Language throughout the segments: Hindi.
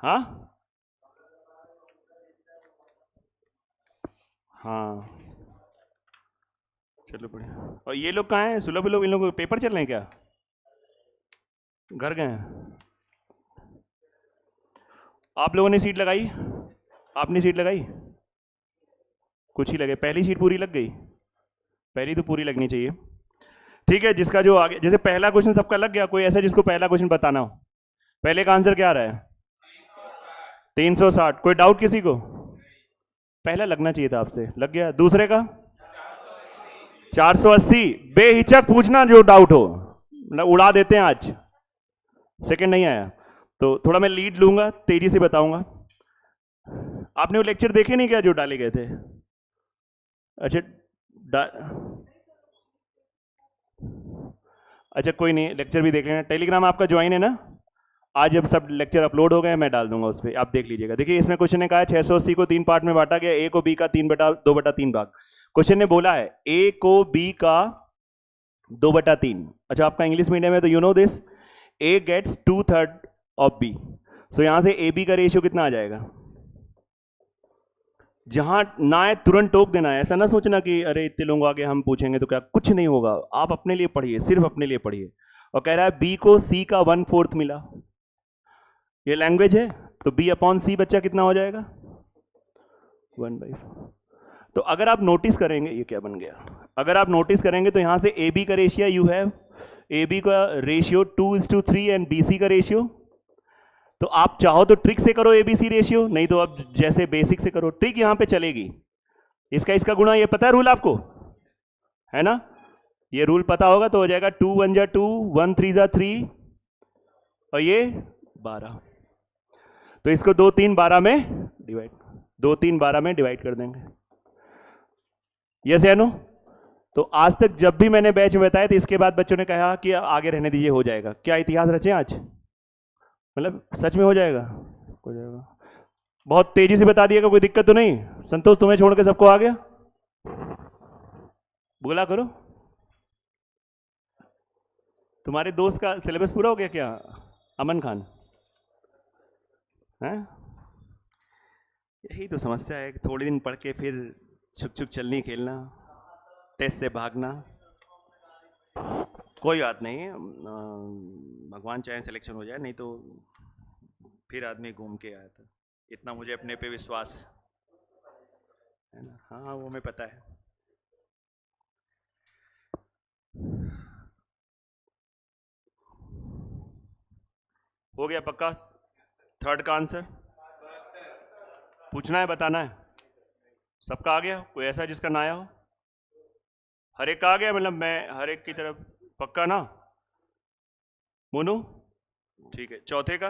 हाँ हाँ, चलो बढ़िया। और ये लोग कहाँ हैं, सुलभ लोग? इन लोगों के पेपर चल रहे हैं क्या? घर गए हैं? आप लोगों ने सीट लगाई? आपने सीट लगाई? कुछ ही लगे, पहली सीट पूरी लग गई? पहली तो पूरी लगनी चाहिए। ठीक है, जिसका जो आगे, जैसे पहला क्वेश्चन सबका लग गया, कोई ऐसा जिसको पहला क्वेश्चन बताना हो? पहले का आंसर क्या आ रहा है? 360। कोई डाउट किसी को? पहला लगना चाहिए था, आपसे लग गया। दूसरे का 480। बेहिचक पूछना जो डाउट हो, मतलब उड़ा देते हैं आज। सेकंड नहीं आया तो थोड़ा मैं लीड लूंगा, तेजी से बताऊंगा। आपने वो लेक्चर देखे नहीं क्या जो डाले गए थे? अच्छा अच्छा, कोई नहीं, लेक्चर भी देख लेना। टेलीग्राम आपका ज्वाइन है ना? आज जब सब लेक्चर अपलोड हो गए मैं डाल दूंगा उस पर, आप देख लीजिएगा। देखिए इसमें क्वेश्चन ने कहा है 680 को 3 पार्ट में बांटा गया, ए को बी का 2/3 भाग। क्वेश्चन ने बोला है ए को बी का 2/3। अच्छा, आपका इंग्लिश मीडियम है तो you know this, a gets 2/3 of B. So यहां से ए बी का रेशियो कितना आ जाएगा? जहां ना है तुरंत टोक देना है, ऐसा ना सोचना कि अरे इतने लोगों आगे हम पूछेंगे तो क्या, कुछ नहीं होगा। आप अपने लिए पढ़िए, सिर्फ अपने लिए पढ़िए। और कह रहा है बी को सी का 1/4 मिला, ये लैंग्वेज है, तो बी अपॉन सी बच्चा कितना हो जाएगा? 1/4। तो अगर आप नोटिस करेंगे, ये क्या बन गया, अगर आप नोटिस करेंगे तो यहां से ए बी का ratio you have, A B का रेशियो 2:3 एंड बी सी का रेशियो। तो आप चाहो तो ट्रिक से करो एबीसी रेशियो, नहीं तो अब जैसे बेसिक से करो। ट्रिक यहां पे चलेगी। इसका गुणा, ये पता है रूल आपको, है ना? ये रूल पता होगा तो हो जाएगा 2 1 जा 2, 1 3 जा 3, और ये 12। तो इसको 2 3 12 में डिवाइड, 2 3 12 में डिवाइड कर देंगे। यस या नो? तो आज तक जब भी मैंने बैच में बताया तो इसके बाद बच्चों ने कहा कि आगे रहने दीजिए, हो जाएगा। क्या इतिहास रचे आज? मतलब सच में हो जाएगा? हो जाएगा। बहुत तेजी से बता दिएगा, कोई दिक्कत तो नहीं? संतोष, तुम्हें छोड़ के सबको आ गया? बोला करो। तुम्हारे दोस्त का सिलेबस पूरा हो गया क्या, अमन खान? हैं? यही तो समस्या है कि थोड़े दिन पढ़ के फिर छुक छुक चलनी खेलना, टेस्ट से भागना। कोई बात नहीं, भगवान चाहे सिलेक्शन हो जाए, नहीं तो फिर आदमी घूम के आया था। इतना मुझे अपने पे विश्वास है ना। हाँ वो हमें पता है। हो गया पक्का? थर्ड का आंसर पूछना है, बताना है। सबका आ गया? कोई ऐसा जिसका ना आया हो? हर एक का आ गया, मतलब मैं हर एक की तरफ पक्का ना? मोनू ठीक है। चौथे का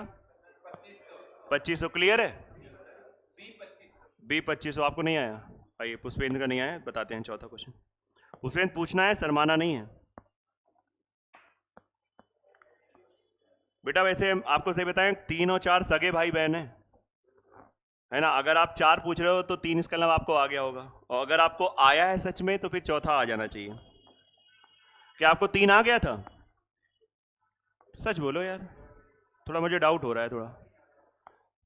2500 क्लियर है? बी 2500 आपको नहीं आया? आइए, पुष्पेंद्र का नहीं आया, बताते हैं चौथा क्वेश्चन। पुष्पेंद्र पूछना है, शर्माना नहीं है बेटा। वैसे आपको सही बताएं, 3 और 4 सगे भाई बहन है ना? अगर आप 4 पूछ रहे हो तो 3 इसका नाम आपको आ गया होगा, और अगर आपको आया है सच में तो फिर चौथा आ जाना चाहिए। क्या आपको 3 आ गया था? सच बोलो यार, थोड़ा मुझे डाउट हो रहा है, थोड़ा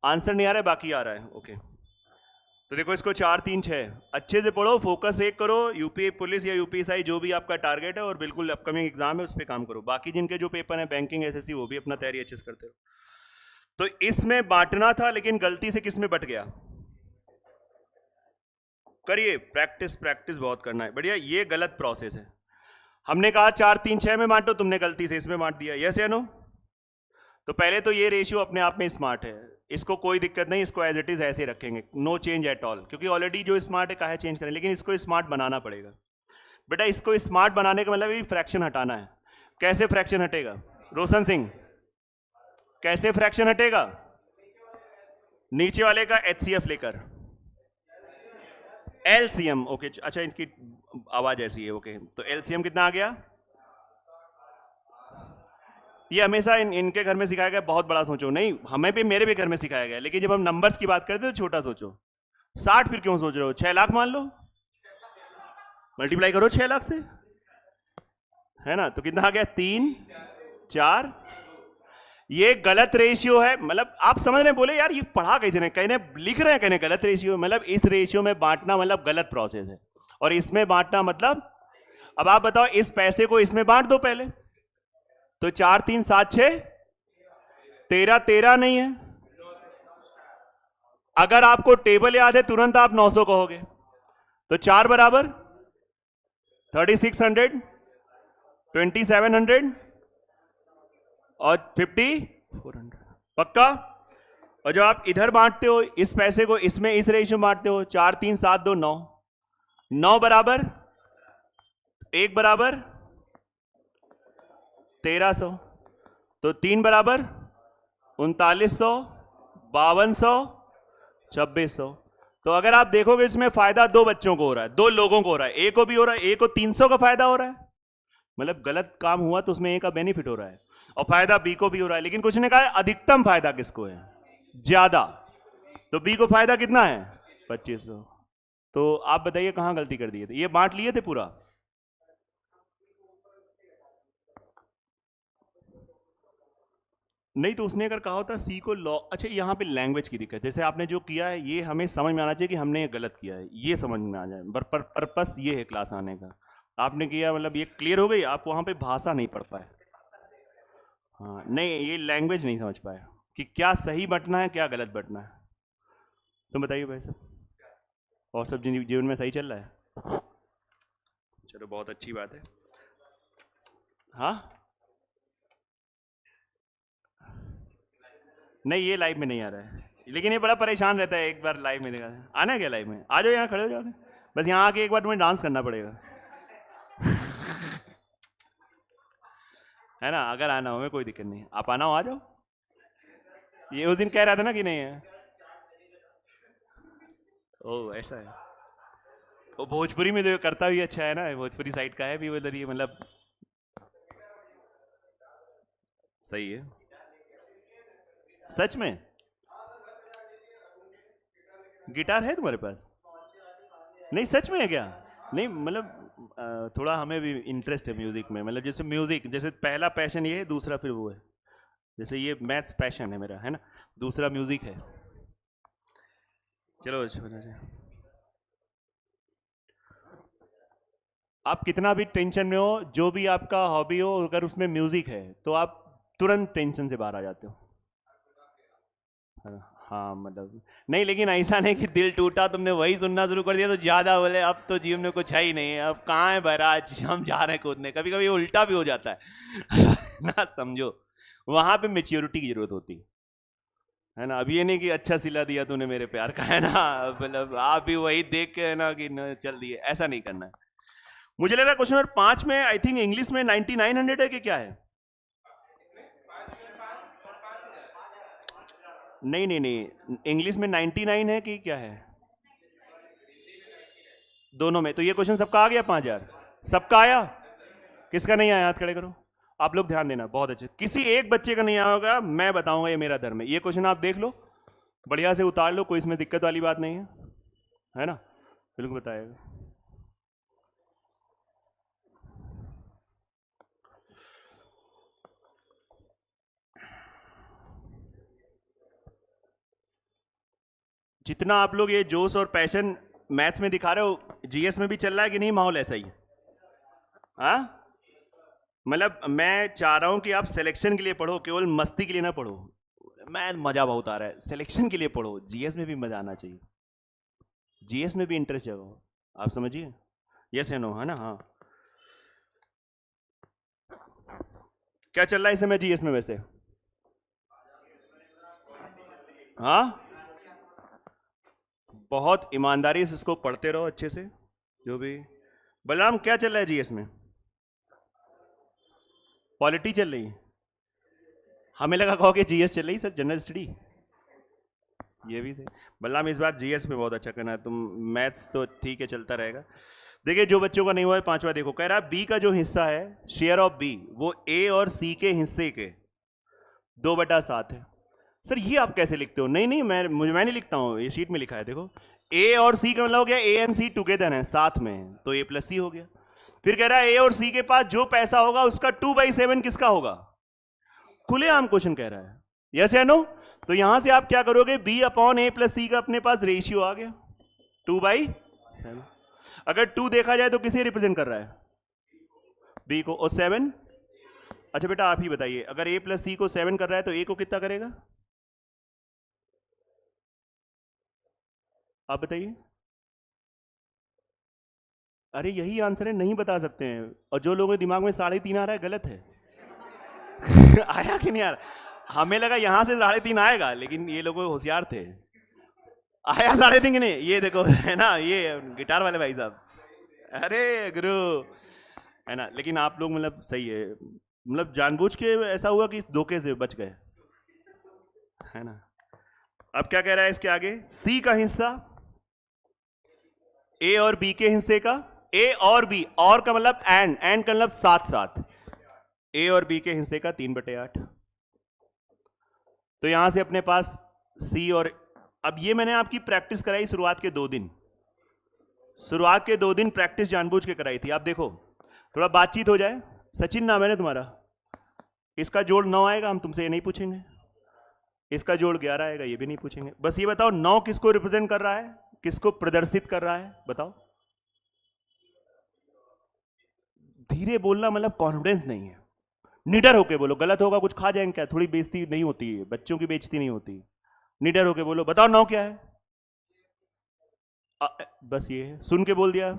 आंसर नहीं आ रहा है, बाकी आ रहा है। ओके, तो देखो इसको 4 3 6 अच्छे से पढ़ो, फोकस एक करो, यूपी पुलिस या यूपीएसआई जो भी आपका टारगेट है, और बिल्कुल अपकमिंग एग्जाम है उस पर काम करो। बाकी जिनके जो पेपर है बैंकिंग एसएससी, वो भी अपना तैयारी अच्छे से करते हो। तो इसमें बांटना था, लेकिन गलती से किसमें बट गया? करिए प्रैक्टिस, प्रैक्टिस बहुत करना है। बढ़िया, ये गलत प्रोसेस है। हमने कहा 4 3 6 में बांटो, तुमने गलती से इसमें बांट दिया। यस या नो? तो पहले तो ये रेशियो अपने आप में स्मार्ट है, इसको कोई दिक्कत नहीं, इसको एज इट इज ऐसे रखेंगे, नो चेंज एट ऑल, क्योंकि ऑलरेडी जो स्मार्ट है काहे चेंज करें। लेकिन इसको स्मार्ट बनाना पड़ेगा बेटा। इसको स्मार्ट बनाने का मतलब फ्रैक्शन हटाना है। कैसे फ्रैक्शन हटेगा रोशन सिंह? कैसे फ्रैक्शन हटेगा? नीचे वाले का एचसीएफ लेकर एलसीएम। ओके, अच्छा इनकी आवाज ऐसी है। ओके, तो एलसीएम कितना आ गया? ये हमेशा इनके घर में सिखाया गया, बहुत बड़ा सोचो। नहीं, हमें भी, मेरे भी घर में सिखाया गया, लेकिन जब हम नंबर्स की बात करते हैं तो छोटा सोचो। 60 फिर क्यों सोच रहे हो? 6 लाख मान लो, मल्टीप्लाई करो 6 लाख से, है ना? तो कितना आ गया? 3 4। ये गलत रेशियो है, मतलब आप समझ रहे हैं, बोले यार ये पढ़ा कैसे नहीं, कहने लिख रहे हैं, कहने गलत रेशियो, मतलब इस रेशियो में बांटना मतलब गलत प्रोसेस है, और इसमें बांटना मतलब, अब आप बताओ इस पैसे को इसमें बांट दो पहले, तो 4 3 7 6 13 13 नहीं है। अगर आपको टेबल याद है तुरंत आप 900 कहोगे, तो 4 बराबर 3600, 2700 और 5400, पक्का। और जब आप इधर बांटते हो इस पैसे को, इसमें इस रेशियो में बांटते हो, 4 3 7 2 9, 9 बराबर 1 बराबर 1300, तो 3 बराबर 3900, 5200, 2600। तो अगर आप देखोगे इसमें फायदा दो बच्चों को हो रहा है, दो लोगों को हो रहा है, ए को भी हो रहा है, ए को 300 का फायदा हो रहा है, मतलब गलत काम हुआ तो उसमें ए का बेनिफिट हो रहा है, और फायदा बी को भी हो रहा है। लेकिन कुछ ने कहा है अधिकतम फायदा किसको है, ज्यादा, तो बी को फायदा कितना है 2500। तो आप बताइए कहां गलती कर दिए थे, ये बांट लिए थे पूरा, नहीं तो उसने अगर कहा होता सी को लॉ, अच्छा यहाँ पे लैंग्वेज की दिक्कत, जैसे आपने जो किया है ये हमें समझ में आना चाहिए कि हमने ये गलत किया है, ये समझ में आ जाए, पर्पस ये है क्लास आने का, आपने किया मतलब ये क्लियर हो गई, आप वहाँ पे भाषा नहीं पढ़ पाए, हाँ नहीं ये लैंग्वेज नहीं समझ पाए कि क्या सही बटना है क्या गलत बटना है। तुम बताइए भाई साहब, और सब जीवन में सही चल रहा है, चलो बहुत अच्छी बात है। हाँ नहीं ये लाइव में नहीं आ रहा है, लेकिन ये बड़ा परेशान रहता है, एक बार लाइव में देखा, आना है क्या लाइव में, आ जाओ यहाँ खड़े हो जाओगे, बस यहाँ आके एक बार तुम्हें डांस करना पड़ेगा है ना, अगर आना हो हमें कोई दिक्कत नहीं, आप आना हो आ जाओ, ये उस दिन कह रहा था ना कि नहीं है, ओ ऐसा है, वो भोजपुरी में तो करता भी अच्छा है ना, भोजपुरी साइड का है भी उधर, ये मतलब सही है सच में। गिटार है तुम्हारे पास, नहीं सच में है क्या, नहीं मतलब थोड़ा हमें भी इंटरेस्ट है म्यूजिक में, मतलब जैसे म्यूजिक, जैसे पहला पैशन ये है, दूसरा फिर वो है, जैसे ये मैथ्स पैशन है मेरा, है ना, दूसरा म्यूजिक है। चलो आप कितना भी टेंशन में हो, जो भी आपका हॉबी हो, अगर उसमें म्यूजिक है तो आप तुरंत टेंशन से बाहर आ जाते हो, हाँ मतलब नहीं, लेकिन ऐसा नहीं कि दिल टूटा तुमने वही सुनना शुरू कर दिया तो ज्यादा बोले अब तो जीवन में कुछ है ही नहीं, अब कहाँ है बहराज, हम जा रहे हैं कूदने, कभी कभी उल्टा भी हो जाता है ना, समझो वहां पे मेच्योरिटी की जरूरत होती है ना। अब ये नहीं कि अच्छा सिला दिया तूने मेरे प्यार का, है ना, मतलब आप भी वही देख के है ना कि न चल दिए, ऐसा नहीं करना है। मुझे लग रहा है क्वेश्चन नंबर 5 में आई थिंक इंग्लिश में 9900 है कि क्या है, नहीं नहीं नहीं इंग्लिश में 99 है कि क्या है, दोनों में, तो ये क्वेश्चन सबका आ गया 5000, सबका आया, किसका नहीं आया हाथ खड़े करो, आप लोग ध्यान देना बहुत अच्छे, किसी एक बच्चे का नहीं आया होगा, मैं बताऊंगा ये मेरा धर्म है, ये क्वेश्चन आप देख लो बढ़िया से उतार लो, कोई इसमें दिक्कत वाली बात नहीं है ना, बिल्कुल बताएगा। जितना आप लोग ये जोश और पैशन मैथ्स में दिखा रहे हो, जीएस में भी चल रहा है कि नहीं माहौल ऐसा ही, हाँ मतलब मैं चाह रहा हूं कि आप सिलेक्शन के लिए पढ़ो, केवल मस्ती के लिए ना पढ़ो, मैं मजा बहुत आ रहा है, सिलेक्शन के लिए पढ़ो, जीएस में भी मजा आना चाहिए, जीएस में भी इंटरेस्ट जगाओ, आप समझिए, यस या नो, है ना। हाँ क्या चल रहा है इस समय जीएस में वैसे, हाँ बहुत ईमानदारी से इसको पढ़ते रहो अच्छे से, जो भी। बलराम क्या चल रहा है जीएस में, पॉलिटी चल रही है, हमें लगा कहोगे जीएस चल रही सर, जनरल स्टडी, ये भी थे। बलराम इस बार जीएस में बहुत अच्छा करना है, तुम मैथ्स तो ठीक है चलता रहेगा। देखिए जो बच्चों का नहीं हुआ है 5वां देखो, कह रहा है बी का जो हिस्सा है शेयर ऑफ बी वो ए और सी के हिस्से के 2/7 है। सर ये आप कैसे लिखते हो, नहीं नहीं मैं नहीं लिखता हूँ, ये शीट में लिखा है देखो, ए और सी का मतलब हो गया ए एंड सी टुगेदर है साथ में, तो ए प्लस सी हो गया। फिर कह रहा है ए और सी के पास जो पैसा होगा उसका 2/7 किसका होगा, खुलेआम क्वेश्चन कह रहा है, यस या नो। तो यहां से आप क्या करोगे, b अपॉन a प्लस सी का अपने पास रेशियो आ गया 2/7। अगर 2 देखा जाए तो किसे रिप्रेजेंट कर रहा है, b को, और 7। अच्छा बेटा आप ही बताइए, अगर a प्लस सी को 7 कर रहा है तो a को कितना करेगा, आप बताइए। अरे यही आंसर है, नहीं बता सकते हैं। और जो लोगों के दिमाग में 3.5 आ रहा है, गलत है। आया कि नहीं आ रहा, हमें लगा यहां से 3.5 आएगा, लेकिन ये लोग होशियार थे, आया 3.5 कि नहीं, ये देखो है ना, ये गिटार वाले भाई साहब, अरे गुरु, है ना। लेकिन आप लोग मतलब सही है, मतलब जानबूझ के ऐसा हुआ कि धोखे से बच गए, है ना। अब क्या कह रहा है इसके आगे, सी का हिस्सा ए और बी के हिस्से का, ए और बी, और का मतलब एंड का मतलब साथ साथ, ए और बी के हिस्से का 3/8। तो यहां से अपने पास सी और, अब ये मैंने आपकी प्रैक्टिस कराई शुरुआत के 2 दिन, शुरुआत के 2 दिन प्रैक्टिस जानबूझ के कराई थी। आप देखो थोड़ा बातचीत हो जाए। सचिन नाम है ना तुम्हारा, इसका जोड़ 9 आएगा, हम तुमसे ये नहीं पूछेंगे। इसका जोड़ 11 आएगा, ये भी नहीं पूछेंगे। बस ये बताओ 9 किसको रिप्रेजेंट कर रहा है, किसको प्रदर्शित कर रहा है, बताओ। धीरे बोलना मतलब कॉन्फिडेंस नहीं है, निडर होके बोलो। गलत होगा कुछ खा जाएंगे क्या, थोड़ी बेइज्जती नहीं होती है, बच्चों की बेइज्जती नहीं होती। निडर होके बोलो, बताओ 9 क्या है। बस ये है, सुन के बोल दिया।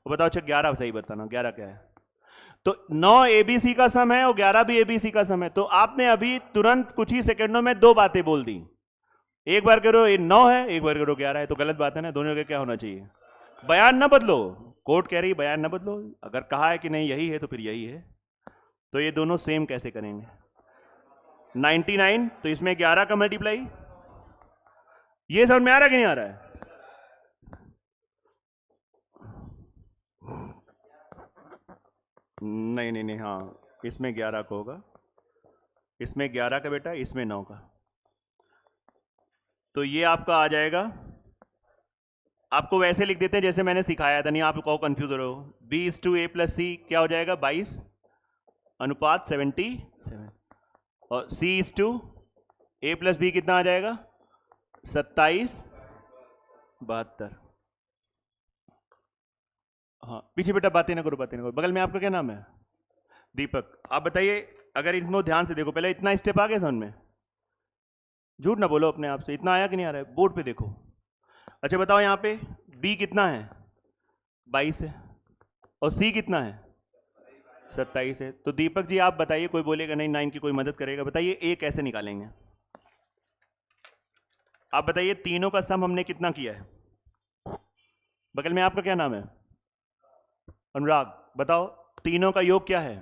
बताओ अच्छा 11 सही बताना, 11 क्या है। तो 9 एबीसी का सम है और 11 भी एबीसी का सम है। तो आपने अभी तुरंत कुछ ही सेकंडों में 2 बातें बोल दी। एक बार करो ये 9 है, एक बार करो 11 है, तो गलत बात है ना। दोनों का क्या होना चाहिए, बयान ना बदलो। कोर्ट कह रही बयान ना बदलो, अगर कहा है कि नहीं यही है तो फिर यही है। तो ये दोनों सेम कैसे करेंगे, 99 तो इसमें 11 का मल्टीप्लाई, ये समझ में आ रहा है कि नहीं आ रहा है। नहीं नहीं नहीं, हाँ इसमें 11 का होगा, इसमें 11 का बेटा, इसमें 9 का। तो ये आपका आ जाएगा, आपको वैसे लिख देते हैं जैसे मैंने सिखाया था, नहीं आप कहो कंफ्यूज हो रहे हो। b/a प्लस सी क्या हो जाएगा, 22:77। और c/a प्लस बी कितना आ जाएगा, 27:72। हाँ पीछे बेटा बातें ना करो, बातें ना करो। बगल में आपका क्या नाम है, दीपक। आप बताइए, अगर इनको ध्यान से देखो, पहले इतना स्टेप आ गया समझ में, झूठ ना बोलो अपने आप से, इतना आया कि नहीं आ रहा है, बोर्ड पे देखो। अच्छा बताओ यहाँ पे b कितना है, 22 है, और c कितना है, 27 है। तो दीपक जी आप बताइए, कोई बोलेगा नहीं, 9 की कोई मदद करेगा, बताइए a कैसे निकालेंगे। आप बताइए, तीनों का सम हमने कितना किया है। बगल में आपका क्या नाम है, अनुराग। बताओ तीनों का योग क्या है,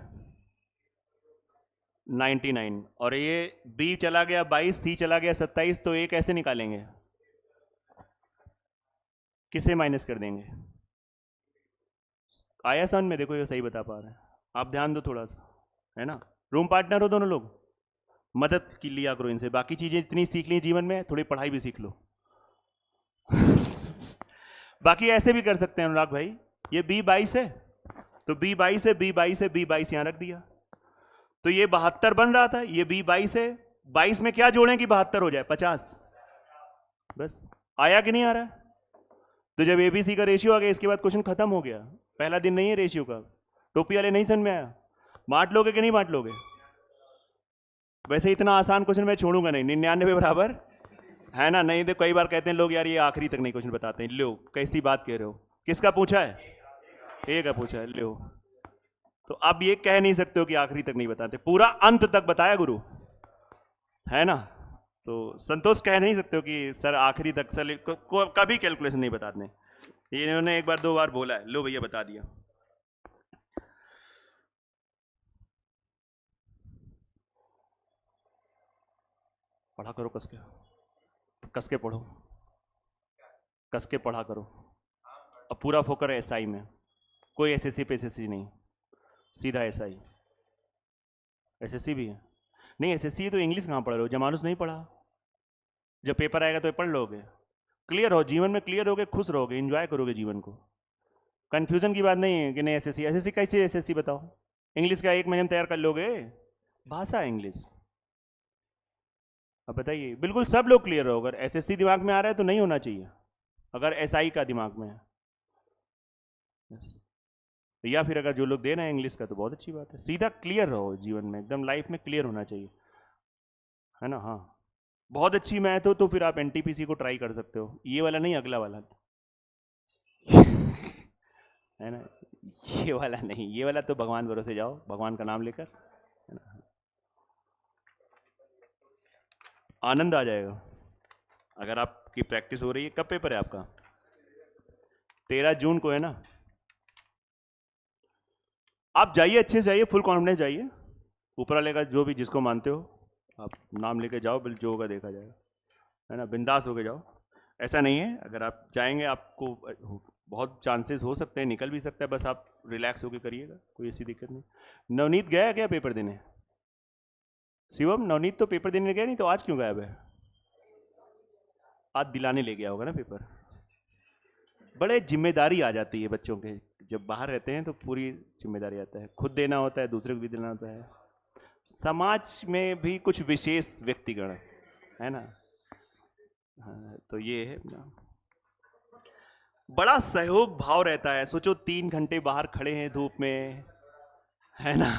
99। और ये b चला गया 22, c चला गया 27, तो a कैसे निकालेंगे, किसे माइनस कर देंगे। आया समझ में, देखो ये सही बता पा रहे हैं। आप ध्यान दो थोड़ा सा, है ना। रूम पार्टनर हो दोनों लोग, मदद की लिया करो इनसे। बाकी चीजें इतनी सीख ली जीवन में, थोड़ी पढ़ाई भी सीख लो। बाकी ऐसे भी कर सकते हैं अनुराग भाई, ये b22 है तो b22 है, b22 है, b22 यहां रख दिया, तो ये 72 बन रहा था, ये b22 है। 22 में क्या जोड़ें कि 72 हो जाए, 50। बस आया कि नहीं आ रहा है। तो जब एबीसी का रेशियो आ गया, इसके बाद क्वेश्चन खत्म हो गया। पहला दिन नहीं है रेशियो का, टोपी वाले नहीं समझ में आया, बांट लोगे कि नहीं बांट लोगे। वैसे इतना आसान क्वेश्चन मैं छोड़ूंगा नहीं, 99 बराबर है ना। नहीं तो कई बार कहते हैं लोग यार ये आखिरी तक नहीं क्वेश्चन बताते हैं। लो कैसी बात कह रहे हो, किसका पूछा है, ए का पूछा है। लो तो अब ये कह नहीं सकते हो कि आखिरी तक नहीं बताते, पूरा अंत तक बताया गुरु, है ना। तो संतोष कह नहीं सकते हो कि सर आखिरी तक, सर कभी कैलकुलेशन नहीं बताते। इन्होंने एक बार 2 बार बोला है, लो भैया बता दिया। पढ़ा करो कस के पढ़ो, कस के पढ़ा करो। अब पूरा फोकर है एसआई में, कोई एसएससी पे एसएससी नहीं, सीधा एसआई। एसएससी भी है नहीं, एसएससी तो इंग्लिश कहाँ पढ़ रहे हो, जमानुस नहीं पढ़ा। जब पेपर आएगा तो पढ़ लोगे, क्लियर हो जीवन में, क्लियर होगे, खुश रहोगे, एंजॉय करोगे जीवन को। कंफ्यूजन की बात नहीं है कि नहीं एसएससी, एसएससी कैसे एसएससी बताओ। इंग्लिश का 1 महीने में तैयार कर लोगे, भाषा है इंग्लिश। अब बताइए, बिल्कुल सब लोग क्लियर हो। अगर एसएससी दिमाग में आ रहा है तो नहीं होना चाहिए, अगर एसआई का दिमाग में है या फिर अगर जो लोग दे रहे हैं इंग्लिश का तो बहुत अच्छी बात है। सीधा क्लियर रहो जीवन में, एकदम लाइफ में क्लियर होना चाहिए, है ना। हाँ, बहुत अच्छी मैथ हो तो फिर आप एनटीपीसी को ट्राई कर सकते हो, ये वाला नहीं, अगला वाला है ना, ये वाला नहीं, ये वाला तो भगवान भरोसे जाओ, भगवान का नाम लेकर, है ना, आनंद आ जाएगा अगर आपकी प्रैक्टिस हो रही है। कब पेपर है आपका? 13 जून को है ना। आप जाइए, अच्छे से जाइए, फुल कॉन्फिडेंस जाइए, ऊपर वाले का जो भी जिसको मानते हो आप नाम लेके जाओ, बिल जो होगा देखा जाएगा, है ना, बिंदास होके जाओ। ऐसा नहीं है, अगर आप जाएंगे आपको बहुत चांसेस हो सकते हैं, निकल भी सकता है, बस आप रिलैक्स होके करिएगा, कोई ऐसी दिक्कत नहीं। नवनीत गया क्या पेपर देने? शिवम, नवनीत तो पेपर देने गया नहीं, तो आज क्यों गायब है? आज दिलाने ले गया होगा ना पेपर। बड़े जिम्मेदारी आ जाती है बच्चों के, जब बाहर रहते हैं तो पूरी जिम्मेदारी आता है, खुद देना होता है, दूसरे को भी देना होता है, समाज में भी कुछ विशेष व्यक्तिगण है ना। हाँ, तो ये है ना, बड़ा सहयोग भाव रहता है। सोचो 3 घंटे बाहर खड़े हैं धूप में, है ना।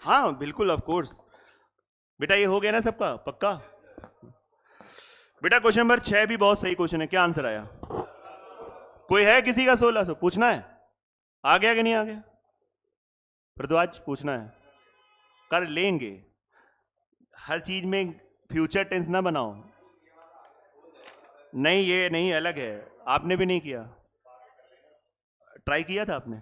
हाँ बिल्कुल, ऑफ कोर्स। बेटा ये हो गया ना सबका पक्का? बेटा क्वेश्चन नंबर 6 भी बहुत सही क्वेश्चन है, क्या आंसर आया? कोई है किसी का 1600 पूछना है? आ गया कि नहीं आ गया? प्रद्वाज पूछना है, कर लेंगे। हर चीज में फ्यूचर टेंस ना बनाओ। नहीं, ये नहीं, अलग है। आपने भी नहीं किया, ट्राई किया था आपने?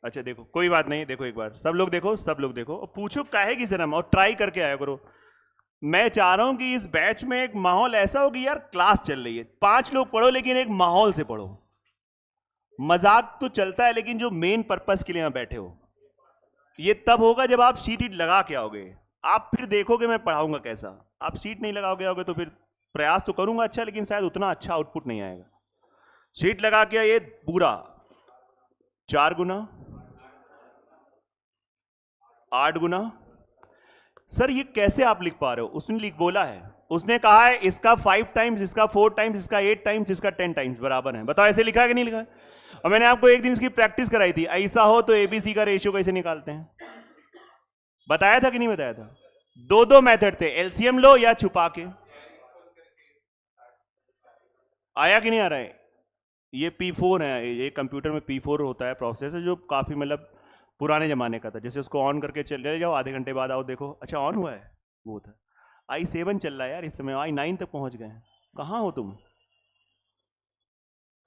अच्छा देखो, कोई बात नहीं, देखो एक बार सब लोग देखो, सब लोग देखो और पूछो काहे की शर्म, और ट्राई करके आया करो। मैं चाह रहा हूं कि इस बैच में एक माहौल ऐसा हो कि यार क्लास चल रही है, 5 लोग पढ़ो लेकिन एक माहौल से पढ़ो। मजाक तो चलता है लेकिन जो मेन पर्पस के लिए यहां बैठे हो, ये तब होगा जब आप सीट लगा के आओगे। आप फिर देखोगे मैं पढ़ाऊंगा कैसा। आप सीट नहीं लगाओगे आओगे तो फिर प्रयास तो करूंगा अच्छा, लेकिन शायद उतना अच्छा आउटपुट नहीं आएगा। सीट लगा के ये पूरा 4 गुना 8 गुना। सर ये कैसे आप लिख पा रहे हो? उसने लिख बोला है, उसने कहा है इसका 5 टाइम्स, इसका 4 टाइम्स, इसका 8 टाइम्स, इसका 10 टाइम्स बराबर है। बताओ ऐसे लिखा है कि नहीं लिखा है? और मैंने आपको एक दिन इसकी प्रैक्टिस कराई थी, ऐसा हो तो एबीसी का रेशियो कैसे निकालते हैं, बताया था कि नहीं बताया था? 2 मेथड थे, एलसीएम लो या छुपा के। आया कि नहीं आ रहा है? ये P4 है, ये कंप्यूटर में P4 होता है प्रोसेसर, जो काफी मतलब पुराने जमाने का था। जैसे उसको ऑन करके चले जाओ, आधे घंटे बाद आओ, देखो अच्छा ऑन हुआ है, वो था। i7 चल रहा है यार इस समय, i9 तक पहुंच गए। कहां हो तुम?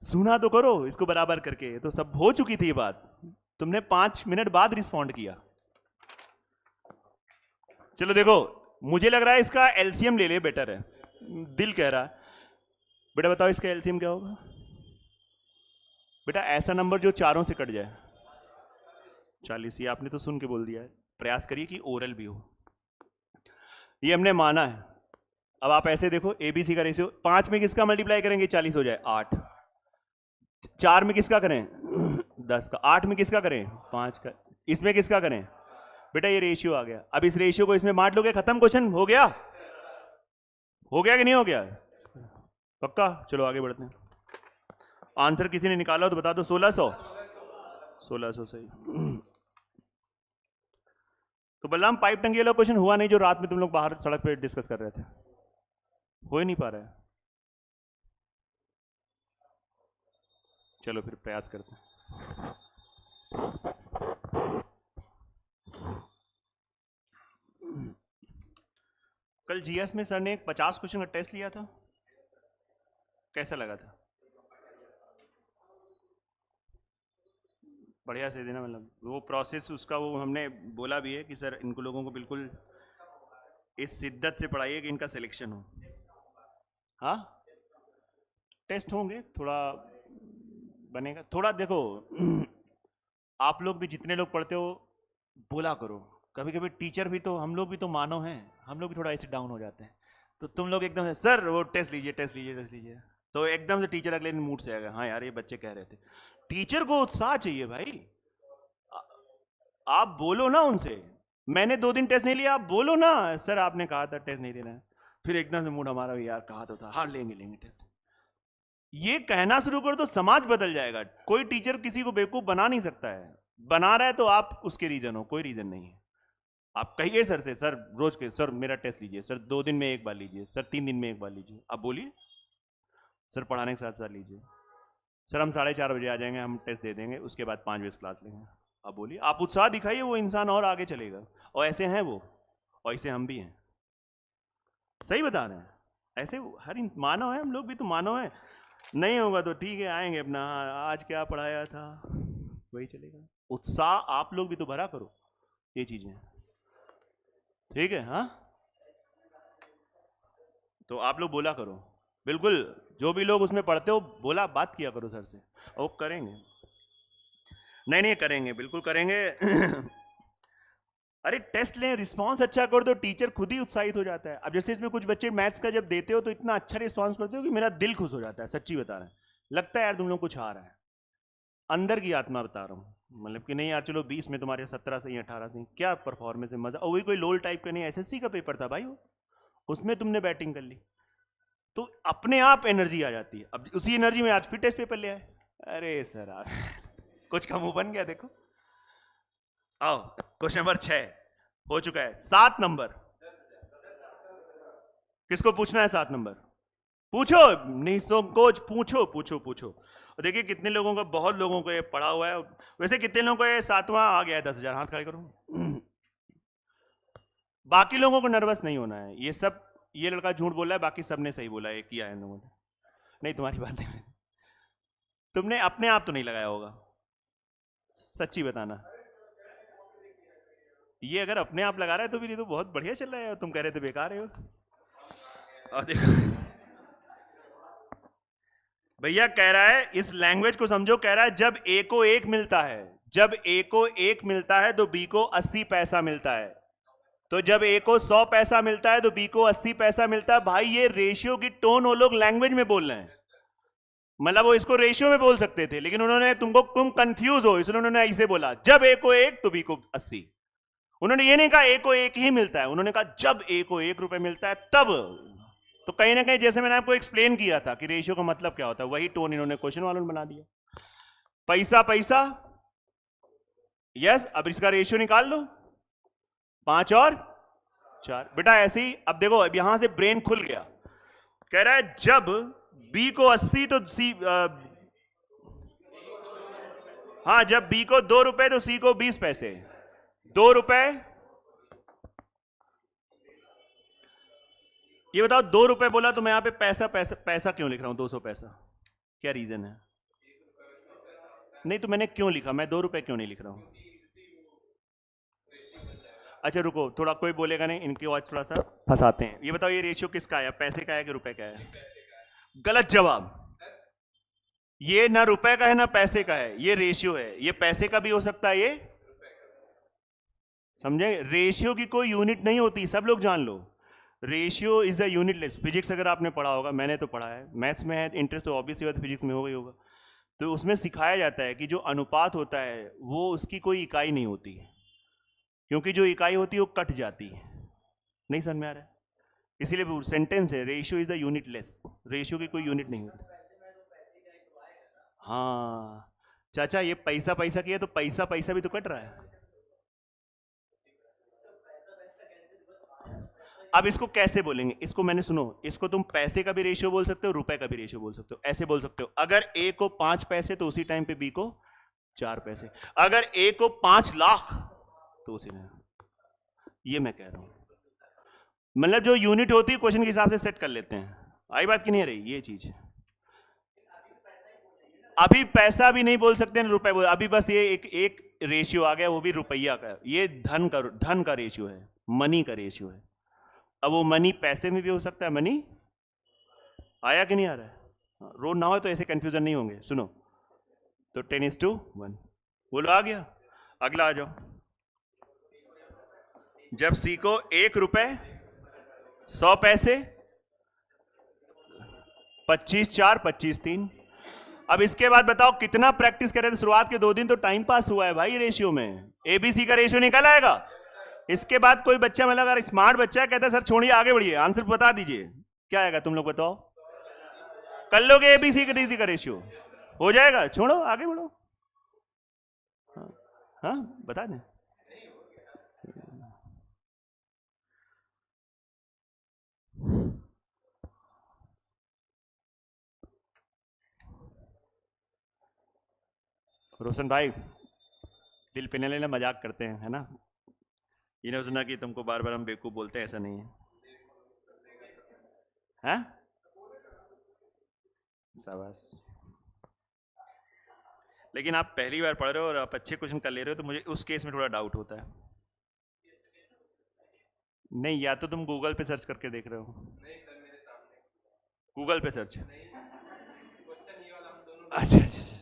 सुना तो करो इसको बराबर करके। तो सब हो चुकी थी ये बात, तुमने 5 मिनट बाद रिस्पॉन्ड किया। चलो देखो, मुझे लग रहा है इसका एलसीएम ले ले, बेटर है, दिल कह रहा है। बेटा बताओ इसका एलसीएम क्या होगा? बेटा ऐसा नंबर जो चारों से कट जाए। 40। ये आपने तो सुन के बोल दिया है, प्रयास करिए कि ओरल भी हो। ये हमने माना है। अब आप ऐसे देखो, एबीसी का रेशियो 5 में किसका मल्टीप्लाई करेंगे 40 हो जाए? 8। 4 में किसका करें 10 का। 8 में किसका करें 5 का। इसमें किसका करें? बेटा ये रेशियो आ गया। अब इस रेशियो को इसमें बांट लोगे, खत्म, क्वेश्चन हो गया। हो गया कि नहीं हो गया? पक्का? चलो आगे बढ़ते हैं। आंसर किसी ने निकाला हो तो बता दो। 1600 सही। तो बलराम पाइप टंकी वाला क्वेश्चन हुआ नहीं जो रात में तुम लोग बाहर सड़क पे डिस्कस कर रहे थे? हो ही नहीं पा रहा है। चलो फिर प्रयास करते हैं। कल जीएस में सर ने एक 50 क्वेश्चन का टेस्ट लिया था, कैसा लगा था? बढ़िया से देना, मतलब वो प्रोसेस उसका, वो हमने बोला भी है कि सर इनको लोगों को बिल्कुल इस शिद्दत से पढ़ाइए कि इनका सिलेक्शन हो। हाँ टेस्ट होंगे, थोड़ा बनेगा थोड़ा। देखो आप लोग भी जितने लोग पढ़ते हो बोला करो, कभी कभी टीचर भी तो, हम लोग भी तो मानव हैं, हम लोग भी थोड़ा ऐसे डाउन हो जाते हैं। तो तुम लोग एकदम से सर वो टेस्ट लीजिए टेस्ट लीजिए टेस्ट लीजिए, तो एकदम से टीचर अगले दिन मूड से आएगा, हाँ यार ये बच्चे कह रहे थे। टीचर को उत्साह चाहिए भाई, आप बोलो ना उनसे, मैंने 2 दिन टेस्ट नहीं लिया, आप बोलो ना सर आपने कहा था टेस्ट नहीं लेना है, फिर एकदम से मूड हमारा यार कहा तो था, हाँ लेंगे टेस्ट। ये कहना शुरू कर दो, समाज बदल जाएगा। कोई टीचर किसी को बेवकूफ बना नहीं सकता है, बना रहा है तो आप उसके रीजन हो, कोई रीजन नहीं है। आप कहिए सर से, सर रोज के सर मेरा टेस्ट लीजिए, सर 2 दिन में 1 बार लीजिए, सर 3 दिन में 1 बार लीजिए। आप बोलिए सर पढ़ाने के साथ साथ लीजिए, सर हम 4:30 बजे आ जाएंगे, हम टेस्ट दे देंगे, उसके बाद 5 बजे क्लास लेंगे। आप बोलिए, आप उत्साह दिखाइए, वो इंसान और आगे चलेगा। और ऐसे हैं वो, और ऐसे हम भी हैं। सही बता रहे हैं, ऐसे हर मानव है, हम लोग भी तो मानव है। नहीं होगा तो ठीक है, आएंगे अपना, आज क्या पढ़ाया था वही चलेगा। उत्साह आप लोग भी तो भरा करो ये चीजें, ठीक है। हाँ तो आप लोग बोला करो, बिल्कुल जो भी लोग उसमें पढ़ते हो बोला, बात किया करो सर से, और करेंगे। नहीं करेंगे, बिल्कुल करेंगे। अरे टेस्ट लें, रिस्पांस अच्छा कर दो, टीचर खुद ही उत्साहित हो जाता है। अब जैसे इसमें कुछ बच्चे मैथ्स का जब देते हो तो इतना अच्छा रिस्पांस करते हो कि मेरा दिल खुश हो जाता है, सच्ची बता रहे हैं। लगता है यार तुम लोग कुछ आ रहा है, अंदर की आत्मा बता रहा हूँ, मतलब कि नहीं यार चलो 20 में तुम्हारे 17 से 18 से क्या परफॉर्मेंस है, मजा। और वही कोई लोल टाइप का नहीं, एसएससी का पेपर था भाई वो, उसमें तुमने बैटिंग कर ली तो अपने आप एनर्जी आ जाती है। अब उसी एनर्जी में आज फिर टेस्ट पेपर ले आए, अरे सर आप कुछ का मुंह बन गया। देखो आओ, क्वेश्चन नंबर 6 हो चुका है। 7 नंबर किसको पूछना है? 7 नंबर पूछो, निसंकोच पूछो पूछो पूछो। और देखिए कितने लोगों को, बहुत लोगों को ये पढ़ा हुआ है। वैसे कितने लोगों को ये 7वां आ गया है? 10,000 हाथ खड़े करो। बाकी लोगों को नर्वस नहीं होना है, ये सब, ये लड़का झूठ बोला है, बाकी सबने सही बोला है, किया है इन लोगों ने। नहीं तुम्हारी बात नहीं, तुमने अपने आप तो नहीं लगाया होगा, सच्ची बताना। ये अगर अपने आप लगा रहा है तो फिर ये तो बहुत बढ़िया चल रहा है, तुम कह रहे थे बेकार है। और देखो भैया कह रहा है, इस लैंग्वेज को समझो, कह रहा है जब ए को 1 मिलता है, जब ए को 1 मिलता है तो बी को 80 पैसा मिलता है, तो जब ए को 100 पैसा मिलता है तो बी को 80 पैसा मिलता है। भाई ये रेशियो की टोन वो लोग लैंग्वेज में बोल रहे हैं, मतलब वो इसको रेशियो में बोल सकते थे, लेकिन उन्होंने तुम कंफ्यूज हो इसलिए उन्होंने ऐसे बोला, जब ए को 1 तो बी को 80। उन्होंने ये नहीं कहा ए को 1 ही मिलता है, उन्होंने कहा जब ए को 1 रुपए मिलता है तब। तो कहीं ना कहीं जैसे मैंने आपको एक्सप्लेन किया था कि रेशियो का मतलब क्या होता है, वही टोन इन्होंने क्वेश्चन वालों ने बना दिया। पैसा पैसा, यस। अब इसका रेशियो निकाल लो, 5 और 4। बेटा ऐसे ही, अब देखो अब यहां से ब्रेन खुल गया। कह रहा है जब बी को 80 तो सी हाँ, जब बी को 2 रुपए तो सी को 20 पैसे। 2 रुपए, ये बताओ 2 रुपए बोला तो मैं यहां पे पैसा पैसा पैसा क्यों लिख रहा हूं? 200 पैसा, क्या रीजन है? नहीं तो मैंने क्यों लिखा, मैं 2 रुपए क्यों नहीं लिख रहा हूं? अच्छा रुको थोड़ा, कोई बोलेगा नहीं, इनकी आज थोड़ा सा फंसाते हैं। ये बताओ ये रेशियो किसका है, पैसे का है कि रुपए का है? गलत जवाब। ये ना रुपए का है ना पैसे का है, ये रेशियो है। ये पैसे का भी हो सकता है, ये समझे? रेशियो की कोई यूनिट नहीं होती, सब लोग जान लो। Ratio is a unitless. Physics अगर आपने पढ़ा होगा, मैंने तो पढ़ा है, मैथ्स में है इंटरेस्ट तो ऑब्वियसली बात फिजिक्स में हो गई होगा, तो उसमें सिखाया जाता है कि जो अनुपात होता है वो उसकी कोई इकाई नहीं होती, क्योंकि जो इकाई होती है वो कट जाती है। नहीं समझ में आ रहा है? इसीलिए सेंटेंस है ratio is the unitless, ratio की कोई यूनिट नहीं होती। हाँ चाचा, ये पैसा पैसा किया तो पैसा पैसा भी तो कट रहा है। अब इसको कैसे बोलेंगे? इसको मैंने, सुनो, इसको तुम पैसे का भी रेशियो बोल सकते हो, रुपए का भी रेशियो बोल सकते हो। ऐसे बोल सकते हो, अगर ए को 5 पैसे तो उसी टाइम पे बी को 4 पैसे। अगर ए को 5 लाख तो उसी में, ये मैं कह रहा हूं। मतलब जो यूनिट होती है क्वेश्चन के हिसाब से सेट कर लेते हैं। आई बात की नहीं रही ये चीज? अभी पैसा भी नहीं बोल सकते ना रुपए बोल, अभी बस ये एक रेशियो आ गया, वो भी रुपया का। ये धन का रेशियो है, मनी का रेशियो है। अब वो मनी पैसे में भी हो सकता है। मनी आया कि नहीं आ रहा है? रोड ना हो तो ऐसे कंफ्यूजन नहीं होंगे। सुनो तो 10:1 बोलो, आ गया। अगला आ जाओ। जब सी को 1 रुपए 100 पैसे, 25 4 25 3। अब इसके बाद बताओ कितना प्रैक्टिस कर रहे थे? शुरुआत के 2 दिन तो टाइम पास हुआ है भाई रेशियो में। एबीसी का रेशियो निकल आएगा। इसके बाद कोई बच्चा मतलब अगर स्मार्ट बच्चा है कहता है सर छोड़िए आगे बढ़िए, आंसर बता दीजिए, क्या आएगा तुम लोग बताओ? कर लोगे एबीसी का रेशियो हो जाएगा, छोड़ो आगे बढ़ो। हाँ बता दें। रोशन भाई दिल पे न लेना, मजाक करते हैं है ना, इन्हें सुना कि तुमको बार बार हम बेवकूफ बोलते हैं, ऐसा नहीं है। हैं? शाबाश। लेकिन आप पहली बार पढ़ रहे हो और आप अच्छे क्वेश्चन कर ले रहे हो, तो मुझे उस केस में थोड़ा डाउट होता है। नहीं, या तो तुम गूगल पे सर्च करके देख रहे हो। गूगल पे सर्च। अच्छा अच्छा अच्छा।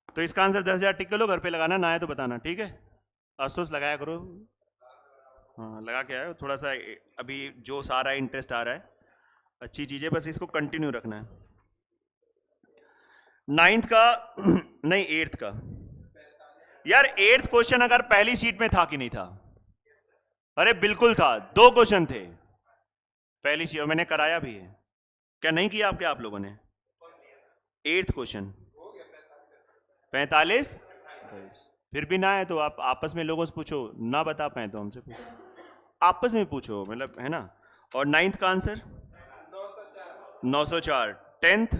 तो इसका आंसर 10,000 टिक लो, घर पे लगाना, ना है तो बताना, ठीक है? अफसोस लगाया करो। हाँ लगा के आए, थोड़ा सा अभी जोश आ रहा है, इंटरेस्ट आ रहा है, अच्छी चीज़ है, बस इसको कंटिन्यू रखना है। 9th का नहीं 8th का। यार 8th क्वेश्चन अगर पहली शीट में था कि नहीं था? अरे बिल्कुल था, 2 क्वेश्चन थे पहली शीट, मैंने कराया भी है। क्या नहीं किया आपके आप लोगों ने? 8th question 45। फिर भी ना है तो आप आपस में लोगों से पूछो, ना बता पाए तो हमसे पूछो, आपस में पूछो, मतलब है ना। और 9th का आंसर 904। 10th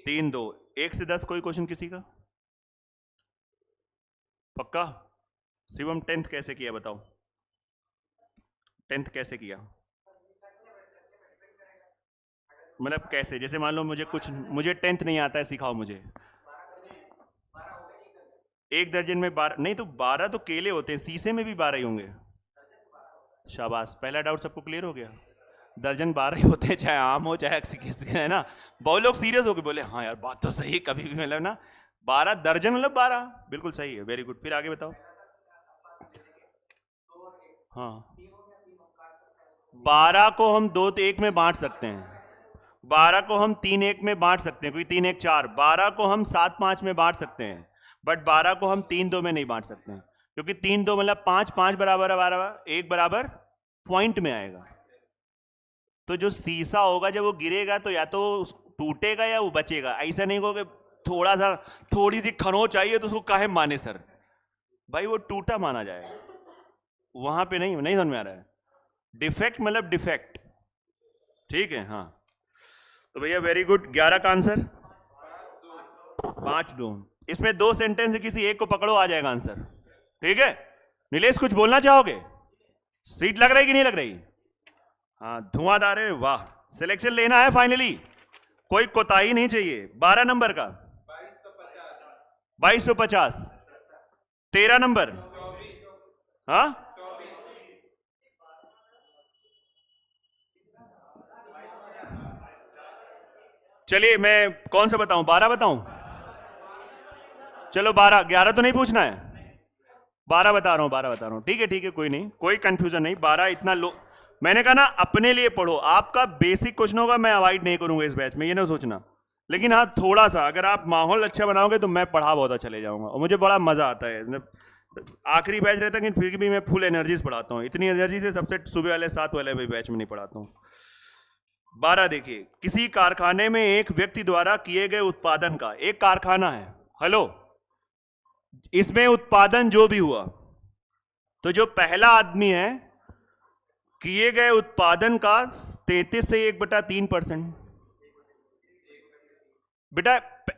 3-2। 1 से 10 कोई क्वेश्चन किसी का? पक्का? शिवम 10th कैसे किया बताओ? 10th कैसे किया? मतलब कैसे, जैसे मान लो मुझे 10th नहीं आता है, सिखाओ मुझे। 1 दर्जन में 12 नहीं तो 12 तो केले होते हैं, शीशे में भी 12 ही होंगे। शाबाश, पहला डाउट सबको क्लियर हो गया। दर्जन 12 ही होते हैं, चाहे आम हो चाहे किसी, है ना। बहुत लोग सीरियस हो गए, बोले हाँ यार बात तो सही, कभी भी मतलब ना 12 दर्जन मतलब 12, बिल्कुल सही है, वेरी गुड। फिर आगे बताओ। हाँ 12 को हम 2-1 में बांट सकते हैं, 12 को हम 3-1 में बांट सकते हैं, क्योंकि 3-1 4। 12 को हम 7-5 में बांट सकते हैं, बट 12 को हम 3-2 में नहीं बांट सकते हैं, क्योंकि 3-2 मतलब 5-5 बराबर है, 12 1 बराबर पॉइंट में आएगा। तो जो शीशा होगा जब वो गिरेगा तो या तो टूटेगा या वो बचेगा, ऐसा नहीं होगा थोड़ा सा थोड़ी सी खरोंच चाहिए तो उसको काहे माने सर, भाई वो टूटा माना जाएगा, वहां पे नहीं समझ में आ रहा है। डिफेक्ट मतलब डिफेक्ट, ठीक है। हाँ तो भैया वेरी गुड। 11 का आंसर 5-2। इसमें 2 सेंटेंस है, किसी एक को पकड़ो आ जाएगा आंसर, ठीक है। नीलेश कुछ बोलना चाहोगे? सीट लग रही कि नहीं लग रही? हाँ धुआंधार है, वाह। सिलेक्शन लेना है फाइनली, कोई कोताही नहीं चाहिए। 12 नंबर का 2250। 13 नंबर हाँ चलिए मैं कौन सा बताऊं, 12 बताऊं? चलो 12। 11 तो नहीं पूछना है, 12 बता रहा हूं, 12 बता रहा हूं, ठीक है कोई नहीं, कोई कंफ्यूजन नहीं। 12 इतना लो, मैंने कहा ना अपने लिए पढ़ो, आपका बेसिक क्वेश्चन होगा, मैं अवॉइड नहीं करूंगा इस बैच में, ये ना सोचना। लेकिन हाँ थोड़ा सा अगर आप माहौल अच्छा बनाओगे तो मैं पढ़ा बहुत अच्छा ले जाऊंगा, और मुझे बड़ा मजा आता है। आखिरी बैच रहता है, फिर भी मैं फुल एनर्जी से पढ़ाता हूँ, इतनी एनर्जी से सबसे सुबह वाले 7 वाले बैच में नहीं पढ़ाता हूँ। 12 देखिए, किसी कारखाने में एक व्यक्ति द्वारा किए गए उत्पादन का, एक कारखाना है, हेलो, इसमें उत्पादन जो भी हुआ, तो जो पहला आदमी है किए गए उत्पादन का 33 से 1/3%। बेटा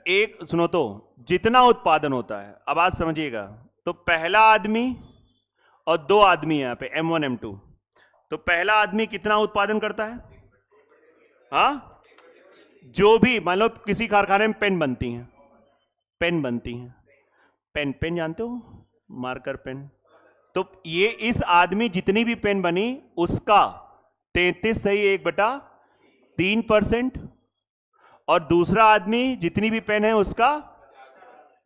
एक सुनो तो, जितना उत्पादन होता है, अब आज समझिएगा, तो पहला आदमी और 2 आदमी यहां पे M1 M2, तो पहला आदमी कितना उत्पादन करता है? हाँ जो भी मान लो किसी कारखाने में पेन बनती हैं, पेन जानते हो, मार्कर पेन, तो ये इस आदमी जितनी भी पेन बनी उसका 33 सही 1/3%, और दूसरा आदमी जितनी भी पेन है उसका,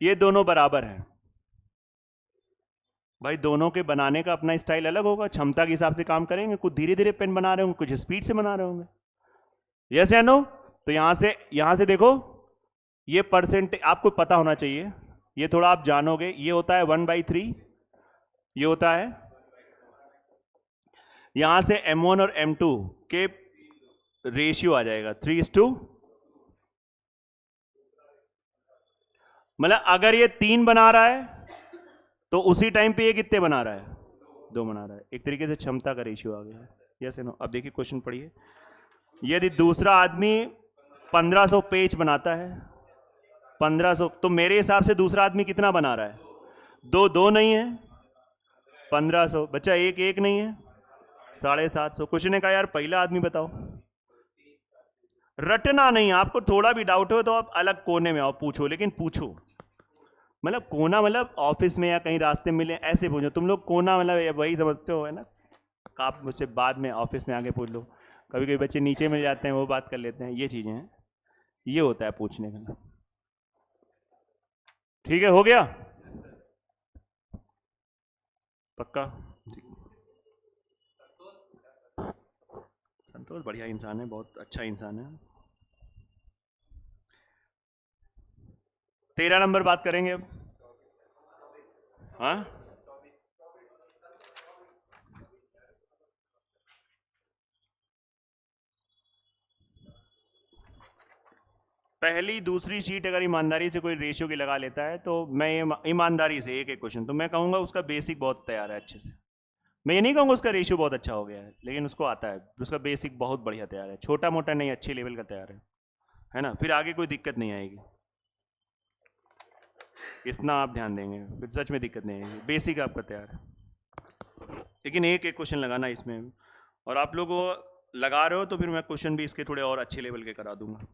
ये दोनों बराबर है। भाई दोनों के बनाने का अपना स्टाइल अलग होगा, क्षमता के हिसाब से काम करेंगे, कुछ धीरे धीरे पेन बना रहे होंगे, कुछ स्पीड से बना रहे होंगे, यस या नो। तो यहां से देखो, ये परसेंट आपको पता होना चाहिए, ये थोड़ा आप जानोगे, ये होता है 1/3, ये होता है, यहां से M1 और M2 के रेशियो आ जाएगा 3:, मतलब अगर ये 3 बना रहा है तो उसी टाइम पे ये कितने बना रहा है, 2 बना रहा है। एक तरीके से क्षमता का रेशियो आ गया है। Yes no. अब देखिए क्वेश्चन पढ़िए, यदि दूसरा आदमी 1500 पेज बनाता है, 1500, तो मेरे हिसाब से दूसरा आदमी कितना बना रहा है, 2 नहीं है, 1500 बच्चा, एक नहीं है, 750। क्वेश्चन ने कहा यार पहला आदमी बताओ। रटना नहीं, आपको थोड़ा भी डाउट हो तो आप अलग कोने में आओ, पूछो, लेकिन पूछो, मतलब कोना मतलब ऑफिस में या कहीं रास्ते मिले ऐसे पूछो। तुम लोग कोना मतलब वही समझते हो, है ना, आप मुझसे बाद में ऑफिस में आके पूछ लो। कभी कभी बच्चे नीचे मिल जाते हैं, वो बात कर लेते हैं, ये चीजें हैं, ये होता है पूछने का। ठीक है, हो गया पक्का। संतोष बढ़िया इंसान है, बहुत अच्छा इंसान है। 13 नंबर बात करेंगे अब। हाँ, पहली दूसरी शीट अगर ईमानदारी से कोई रेशियो की लगा लेता है तो मैं ईमानदारी से एक क्वेश्चन तो मैं कहूँगा उसका बेसिक बहुत तैयार है अच्छे से। मैं ये नहीं कहूँगा उसका रेशियो बहुत अच्छा हो गया है, लेकिन उसको आता है, उसका बेसिक बहुत बढ़िया तैयार है, छोटा मोटा नहीं, अच्छे लेवल का तैयार है ना। फिर आगे कोई दिक्कत नहीं आएगी, इतना आप ध्यान देंगे फिर सच में दिक्कत नहीं आएगी, बेसिक आपका तैयार है। लेकिन एक क्वेश्चन लगाना इसमें, और आप लोग लगा रहे हो तो फिर मैं क्वेश्चन भी इसके थोड़े और अच्छे लेवल के करा दूंगा।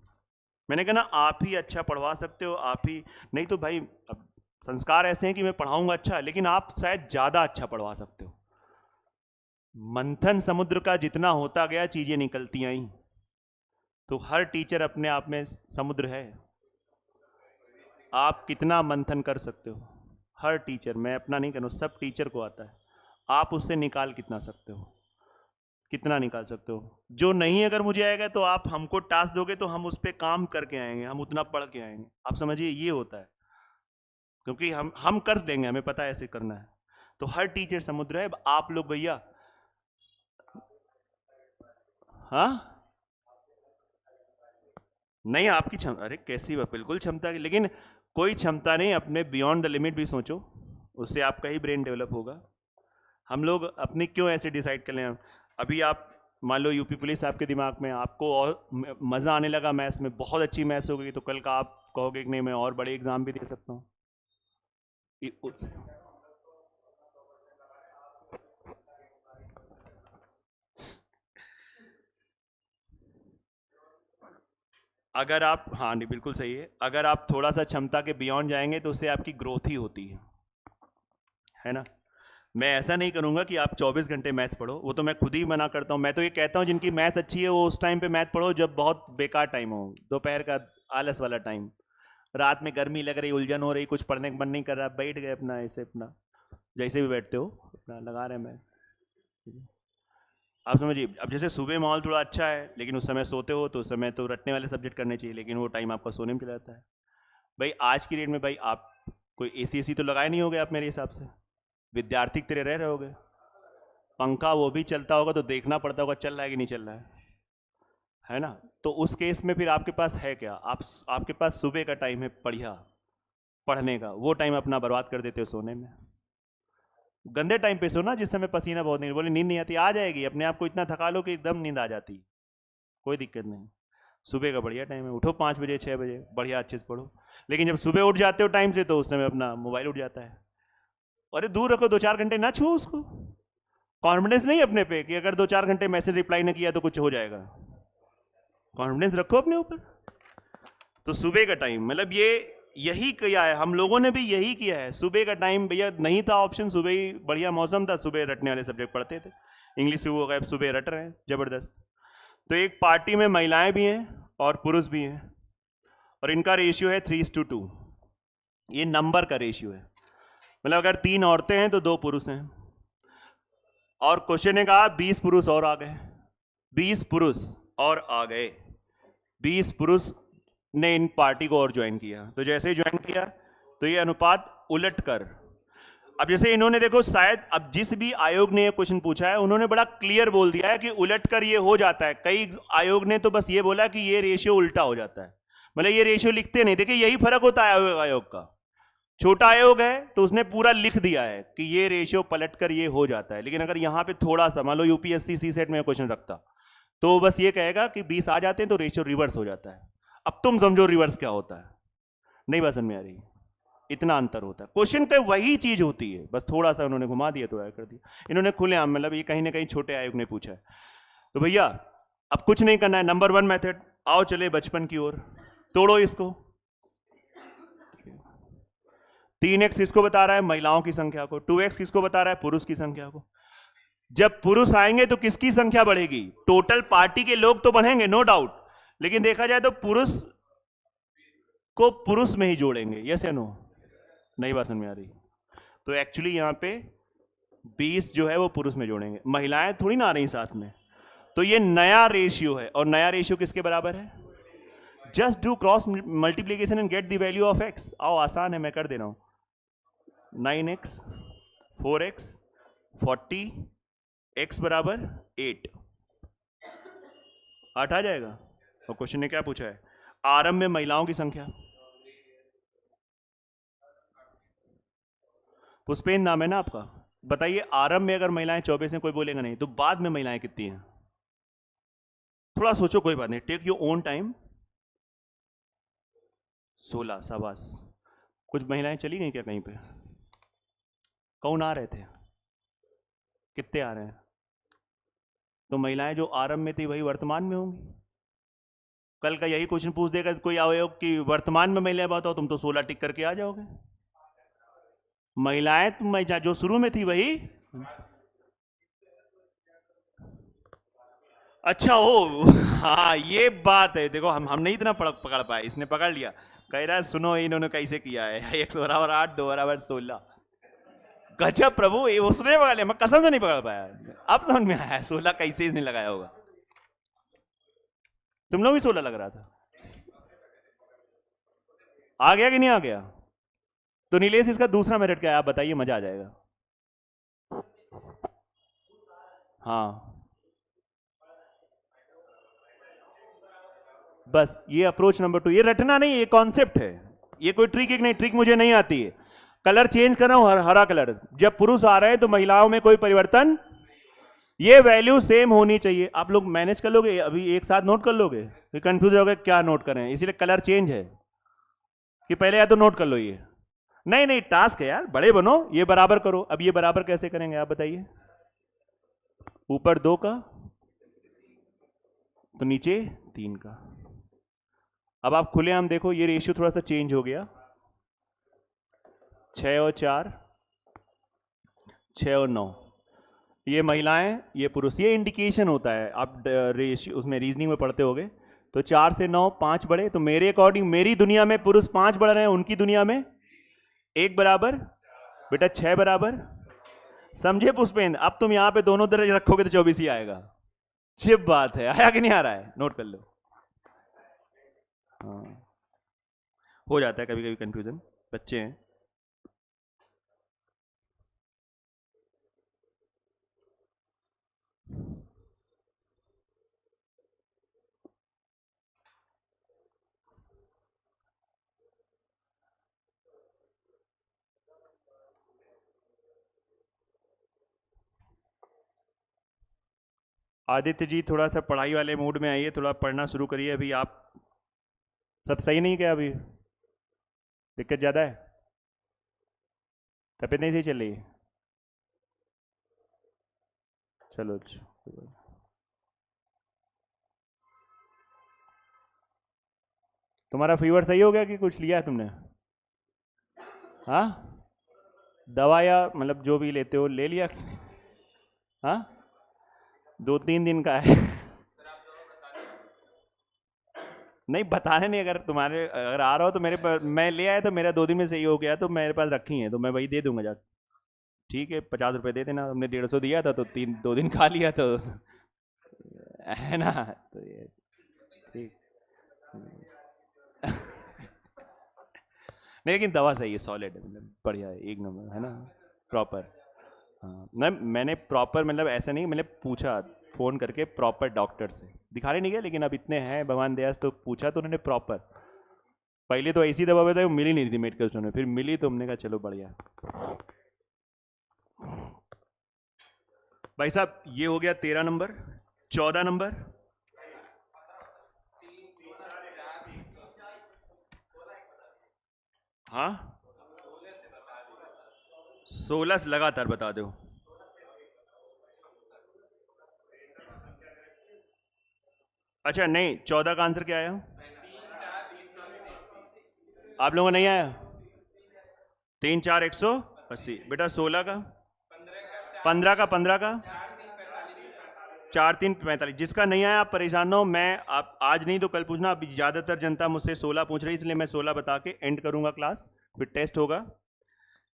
मैंने कहा ना आप ही अच्छा पढ़वा सकते हो, आप ही नहीं तो भाई अब संस्कार ऐसे हैं कि मैं पढ़ाऊंगा अच्छा, लेकिन आप शायद ज़्यादा अच्छा पढ़वा सकते हो। मंथन समुद्र का जितना होता गया चीज़ें निकलती आई, तो हर टीचर अपने आप में समुद्र है। आप कितना मंथन कर सकते हो, हर टीचर, मैं अपना नहीं करूँ, सब टीचर को आता है। आप उससे निकाल कितना सकते हो, कितना निकाल सकते हो। जो नहीं अगर मुझे आएगा तो आप हमको टास्क दोगे तो हम उस पर काम करके आएंगे, हम उतना पढ़ के आएंगे। आप समझिए ये होता है, क्योंकि हम कर देंगे, हमें पता है ऐसे करना है। तो हर टीचर समुद्र है। आप लोग भैया, हाँ नहीं आपकी क्षमता, अरे कैसी बात, बिल्कुल क्षमता की, लेकिन कोई क्षमता नहीं, अपने बियॉन्ड द लिमिट भी सोचो, उससे आपका ही ब्रेन डेवलप होगा। हम लोग अपनी क्यों ऐसे डिसाइड कर लें। अभी आप मान लो यूपी पुलिस आपके दिमाग में, आपको और मज़ा आने लगा मैथ्स में, बहुत अच्छी मैथ्स हो गई, तो कल का आप कहोगे कि नहीं मैं और बड़े एग्जाम भी दे सकता हूँ। अगर आप, हाँ नहीं बिल्कुल सही है, अगर आप थोड़ा सा क्षमता के बियॉन्ड जाएंगे तो उससे आपकी ग्रोथ ही होती है ना। मैं ऐसा नहीं करूंगा कि आप 24 घंटे मैथ्स पढ़ो, वो तो मैं खुद ही मना करता हूँ। मैं तो ये कहता हूँ जिनकी मैथ्स अच्छी है वो उस टाइम पे मैथ पढ़ो जब बहुत बेकार टाइम हो, दोपहर का आलस वाला टाइम, रात में गर्मी लग रही, उलझन हो रही, कुछ पढ़ने का मन नहीं कर रहा, बैठ गए अपना ऐसे, अपना जैसे भी बैठते हो अपना लगा रहे हैं मैं। आप समझिए, अब जैसे सुबह माहौल थोड़ा अच्छा है, लेकिन उस समय सोते हो तो उस समय तो रटने वाले सब्जेक्ट करने चाहिए, लेकिन वो टाइम आपका सोने में चला जाता है। भाई आज की डेट में भाई आप कोई एसी तो लगाए नहीं होगे आप मेरे हिसाब से, विद्यार्थी की तरह रह रहे होगे। पंखा वो भी चलता होगा तो देखना पड़ता होगा चल रहा है कि नहीं चल रहा है ना। तो उस केस में फिर आपके पास है क्या, आपके पास सुबह का टाइम है बढ़िया पढ़ने का, वो टाइम अपना बर्बाद कर देते हो सोने में। गंदे टाइम पे सो ना, जिस समय पसीना बहुत नहीं, बोले नींद नहीं आती, आ जाएगी अपने आप को, इतना थका लो कि एकदम नींद आ जाती, कोई दिक्कत नहीं। सुबह का बढ़िया टाइम है, उठो 5 बजे 6 बजे, बढ़िया अच्छे से पढ़ो। लेकिन जब सुबह उठ जाते हो टाइम से तो उस समय अपना मोबाइल उठ जाता है। अरे दूर रखो, 2-4 घंटे ना छुओ उसको। कॉन्फिडेंस नहीं अपने पे कि अगर 2-4 घंटे मैसेज रिप्लाई ना किया तो कुछ हो जाएगा, कॉन्फिडेंस रखो अपने ऊपर। तो सुबह का टाइम मतलब ये यही किया है हम लोगों ने भी, यही किया है। सुबह का टाइम भैया नहीं था ऑप्शन, सुबह ही बढ़िया मौसम था, सुबह रटने वाले सब्जेक्ट पढ़ते थे। इंग्लिश से वो गए, सुबह रट रहे हैं जबरदस्त। तो एक पार्टी में महिलाएं भी हैं और पुरुष भी हैं, और इनका रेशियो है 3:2। ये नंबर का रेशियो है, मतलब अगर 3 औरतें हैं तो 2 पुरुष हैं। और क्वेश्चन ने कहा 20 पुरुष और आ गए, 20 पुरुष और आ गए, 20 पुरुष ने इन पार्टी को और ज्वाइन किया। तो जैसे ही ज्वाइन किया तो ये अनुपात उलट कर। अब जैसे इन्होंने देखो, शायद अब जिस भी आयोग ने ये क्वेश्चन पूछा है उन्होंने बड़ा क्लियर बोल दिया है कि उलट कर ये हो जाता है। कई आयोग ने तो बस ये बोला कि ये रेशियो उल्टा हो जाता है, मतलब ये रेशियो लिखते नहीं। देखिए यही फर्क होता है आयोग का। छोटा आयोग है तो उसने पूरा लिख दिया है कि ये रेशियो पलट कर ये हो जाता है, लेकिन अगर यहां पे थोड़ा सा मान लो यूपीएससी सी सेट में क्वेश्चन रखता तो बस ये कहेगा कि 20 आ जाते हैं तो रेशियो रिवर्स हो जाता है। अब तुम समझो रिवर्स क्या होता है, नहीं बात समझ में आ रही? इतना अंतर होता है। क्वेश्चन पे वही चीज होती है, बस थोड़ा सा उन्होंने घुमा दिया तो ऐड कर दिया। इन्होंने खुलेआम, मतलब ये कहीं ना कहीं छोटे आयोग ने पूछा है। तो भैया अब कुछ नहीं करना है, नंबर 1 मेथड। आओ चले बचपन की ओर, तोड़ो इसको। 3x किसको बता रहा है? महिलाओं की संख्या को। 2x किसको बता रहा है? पुरुष की संख्या को। जब पुरुष आएंगे तो किसकी संख्या बढ़ेगी? टोटल पार्टी के लोग तो बढ़ेंगे, नो डाउट, लेकिन देखा जाए तो पुरुष को पुरुष में ही जोड़ेंगे। यस या नो? नहीं बात समझ में आ रही? तो एक्चुअली यहां पे 20 जो है वो पुरुष में जोड़ेंगे, महिलाएं थोड़ी ना आ रही साथ में। तो ये नया रेशियो है, और नया रेशियो किसके बराबर है? Just do cross multiplication and get the value of x। आओ आसान है, मैं कर दे रहा हूं। 9x 4x 40 x बराबर 8 आ जाएगा। और क्वेश्चन ने क्या पूछा है? आरंभ में महिलाओं की संख्या। पुष्पेंद्र नाम है ना आपका? बताइए आरंभ में अगर महिलाएं 24 हैं, कोई बोलेगा नहीं, तो बाद में महिलाएं कितनी हैं? थोड़ा सोचो, कोई बात नहीं, टेक योर ओन टाइम। 16, शाबाश। कुछ महिलाएं चली गई क्या कहीं पे? कौन आ रहे थे? कितने आ रहे हैं? तो महिलाएं जो आरंभ में थी वही वर्तमान में होंगी। कल का यही क्वेश्चन पूछ देगा कोई आयोग कि वर्तमान में महिलाएं बताओ, तुम तो 16 टिक करके आ जाओगे। महिलाएं तुम जो शुरू में थी वही। अच्छा हो, हाँ ये बात है। देखो हम नहीं इतना पकड़ पाए, इसने पकड़ लिया। कह रहा है सुनो इन्होंने कैसे किया है, 1 बराबर 8 2 बराबर 16। गजब प्रभु, ये उसने पकड़ लिया, मैं कसम से नहीं पकड़ पाया। अब समझ में आया 16 कैसे इसने लगाया होगा। तुम लोग भी 16 लग रहा था। आ गया कि नहीं आ गया? तो नीलेश इसका दूसरा मेरिट क्या है आप बताइए, मजा आ जाएगा। हाँ बस ये अप्रोच नंबर 2, ये रटना नहीं, ये कॉन्सेप्ट है, ये कोई ट्रिक एक नहीं। ट्रिक मुझे नहीं आती है। कलर चेंज कर रहा हूं, हरा कलर। जब पुरुष आ रहे हैं तो महिलाओं में कोई परिवर्तन, ये वैल्यू सेम होनी चाहिए। आप लोग मैनेज कर लोगे, अभी एक साथ नोट कर लोगे? फिर कंफ्यूज हो गए क्या नोट करें, इसीलिए कलर चेंज है कि पहले या तो नोट कर लो। ये नहीं टास्क है यार, बड़े बनो, ये बराबर करो। अब ये बराबर कैसे करेंगे आप बताइए? ऊपर 2 का तो नीचे 3 का। अब आप खुलेआम देखो, ये रेशियो थोड़ा सा चेंज हो गया। 6 और 4, 6 और 9, ये महिलाएं ये पुरुष। ये इंडिकेशन होता है, आप रेशियो उसमें रीजनिंग में पढ़ते होगे। तो 4 से 9 5 बढ़े, तो मेरे अकॉर्डिंग मेरी दुनिया में पुरुष 5 बढ़ रहे हैं, उनकी दुनिया में 1 बराबर। बेटा 6 बराबर, समझे पुष्पेंद्र? अब तुम यहां पे दोनों तरह रखोगे तो 24 ही आएगा। चिप बात है, आया कि नहीं आ रहा है? नोट कर लो। हाँ हो जाता है कभी कभी कंफ्यूजन, बच्चे हैं। आदित्य जी थोड़ा सा पढ़ाई वाले मूड में आइए, थोड़ा पढ़ना शुरू करिए। अभी आप सब सही नहीं क्या? अभी दिक्कत ज़्यादा है? तबीयत नहीं सही चल रही? चलो अच्छा, तुम्हारा फीवर सही हो गया कि कुछ लिया है तुमने? हाँ दवा या मतलब जो भी लेते हो ले लिया? हाँ 2-3 दिन का है। नहीं बताने नहीं, अगर तुम्हारे अगर आ रहा हो तो मेरे पास मैं ले आया, तो मेरा 2 दिन में सही हो गया, तो मेरे पास रखी है तो मैं वही दे दूंगा जा। ठीक है 50 रुपये दे देना, हमने 150 दिया था तो 2 दिन खा लिया तो है ना। तो ये ठीक नहीं लेकिन दवा सही है, सॉलिड है, मतलब बढ़िया है, एक नंबर है ना, प्रॉपर। हाँ मैंने प्रॉपर मतलब ऐसा नहीं, मैंने पूछा फ़ोन करके प्रॉपर डॉक्टर से, दिखाने नहीं गया लेकिन अब इतने हैं भगवान दया से, तो पूछा तो उन्होंने प्रॉपर, पहले तो ऐसी दवा बताई वो मिली नहीं थी मेडिकल स्टोर में, फिर मिली तो हमने कहा चलो बढ़िया। भाई साहब ये हो गया 13 नंबर। 14 नंबर, हाँ 16 लगातार बता दो। अच्छा नहीं, 14 का आंसर क्या आया? आप लोगों को नहीं आया? 3 4 180 बेटा, 16 का, 15 का, 15 का 4 3 45। जिसका नहीं आया आप परेशान ना हो, मैं आप आज नहीं तो कल पूछना, अभी ज़्यादातर जनता मुझसे 16 पूछ रही है, इसलिए मैं 16 बता के एंड करूंगा क्लास, फिर टेस्ट होगा।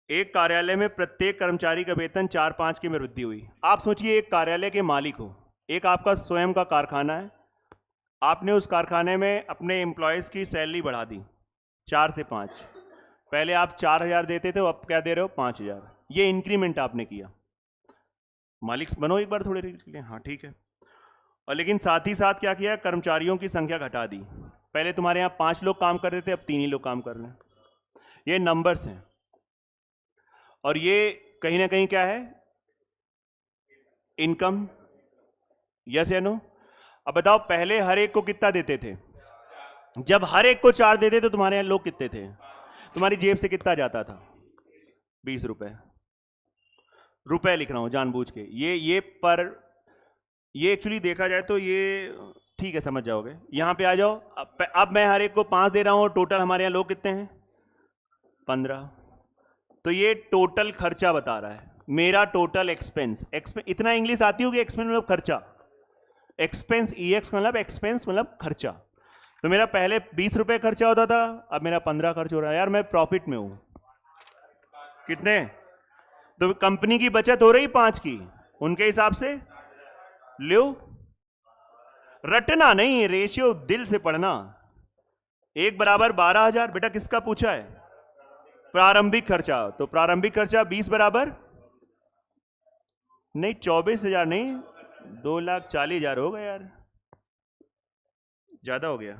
एक कार्यालय में प्रत्येक कर्मचारी का वेतन 4-5 की में वृद्धि हुई। आप सोचिए एक कार्यालय के मालिक हो, एक आपका स्वयं का कारखाना है, आपने उस कारखाने में अपने एम्प्लॉयज़ की सैलरी बढ़ा दी 4 से 5, पहले आप 4,000 देते थे, अब क्या दे रहे हो 5,000, ये इंक्रीमेंट आपने किया। मालिक बनो एक बार थोड़े के लिए, हाँ ठीक है। और लेकिन साथ ही साथ क्या किया, कर्मचारियों की संख्या घटा दी, पहले तुम्हारे यहाँ 5 लोग काम कर रहे थे, अब 3 ही लोग काम कर रहे हैं। ये नंबर्स हैं और ये कहीं ना कहीं क्या है, इनकम, यस या नो? अब बताओ पहले हर एक को कितना देते थे? जब हर एक को 4 देते तो तुम्हारे यहाँ लोग कितने थे? तुम्हारी जेब से कितना जाता था? 20 रुपए। रुपए लिख रहा हूं जानबूझ के, ये पर ये एक्चुअली देखा जाए तो ये ठीक है, समझ जाओगे। यहां पे आ जाओ, अब मैं हर एक को 5 दे रहा हूं, टोटल हमारे यहाँ लोग कितने हैं? 15। तो ये टोटल खर्चा बता रहा है, मेरा टोटल एक्सपेंस। इतना इंग्लिश आती होगी, एक्सपेंस मतलब खर्चा, एक्सपेंस EX मतलब एक्सपेंस मतलब खर्चा। तो मेरा पहले 20 रुपए खर्चा होता था, अब मेरा 15 खर्च हो रहा है। यार मैं प्रॉफिट में हूं। कितने? तो कंपनी की बचत हो रही 5 की, उनके हिसाब से लो, रटना नहीं, रेशियो दिल से पढ़ना। 1 बराबर 12,000, बेटा किसका पूछा है? प्रारंभिक खर्चा। तो प्रारंभिक खर्चा 20 बराबर नहीं 24,000 नहीं, 2,40,000 हो गया यार, ज्यादा हो गया।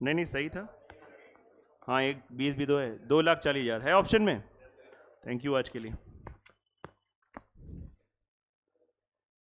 नहीं नहीं सही था, हाँ एक 20 भी तो है, 2,40,000 है ऑप्शन में। थैंक यू आज के लिए।